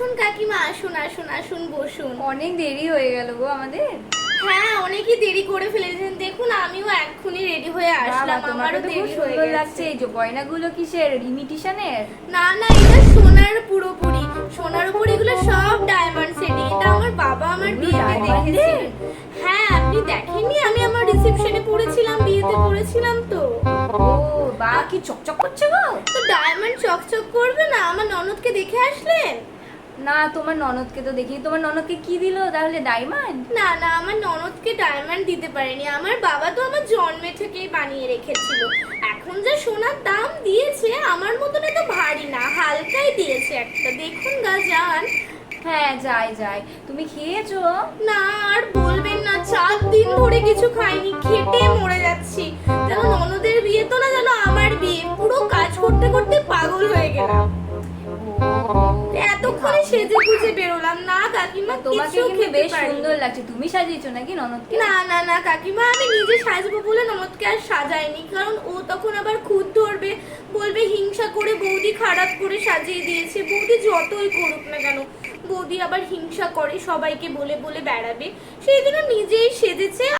আসুন কাকিমা, আসুন আসুন আসুন, বসুন। অনেক দেরি হয়ে গেল গো আমাদের। হ্যাঁ, অনেকই দেরি করে ফেলেছেন। দেখুন আমিও এক্ষুনি রেডি হয়ে আসলাম, বাবা, তোমাকে আমারও তো খুব দেরি হয়ে সুন্দর গেছে। লাগছে। এই যে গয়নাগুলো কিসের, ইমিটেশনের? না না, এটা সোনার, পুরোপুরি সোনার উপর, এগুলো সব ডায়মন্ড সেটিং। এটা আমার বাবা আমার এগুলো বিয়েতে diamond-এর? দেখেছেন। হ্যাঁ, আপনি দেখেননি? আমি আমার রিসেপশনে পরেছিলাম, বিয়েতে পরেছিলাম তো। ও বা, কি চকচক করছে গো। তো ডায়মন্ড চকচক করবে না? আমার ননদকে দেখে আসলেন? না, তোমার ননদকে তো দেখিনি। তোমার ননদকে কি দিলো তাহলে, ডায়মন্ড? না না, আমার ননদকে ডায়মন্ড দিতে পারেনি। আমার বাবা তো আমার জন্মে থেকেই বানিয়ে রেখেছিল। এখন যা সোনার দাম দিয়েছে, আমার মতন তো ভারী না, হালকাই দিয়েছে একটা। দেখুন গা, যান। হ্যাঁ, যাই যাই। তুমি খেয়েছো? না, আর বলবেন না, 4 দিন ধরে কিছু খাইনি, খেটে মরে যাচ্ছি। যেন ননদের বিয়ে তো না, যেন আমার বিয়ে। পুরো কাজ করতে করতে পাগল হয়ে গেলাম। এতক্ষণে সেজে গুজে বেরোলাম। না কাকিমা, তোমাকে কিছু কিন্তু খেতে বেশ পারিনি। সুন্দর লাগছে। তুমি সাজিয়েছো নাকি ননদকে? না না না কাকিমা, আমি নিজে সাজবো বলে ননদকে আর সাজাইনি। কারণ ও তখন আবার খুঁত ধরবে, বলবে হিংসা করে বৌদি খারাপ করে সাজিয়ে দিয়েছে। বৌদি যতই করুক না কেন, বৌদি আবার হিংসা করে, সবাইকে বলে বলে বেড়াবে। সেই জন্য নিজেই সেজেছে।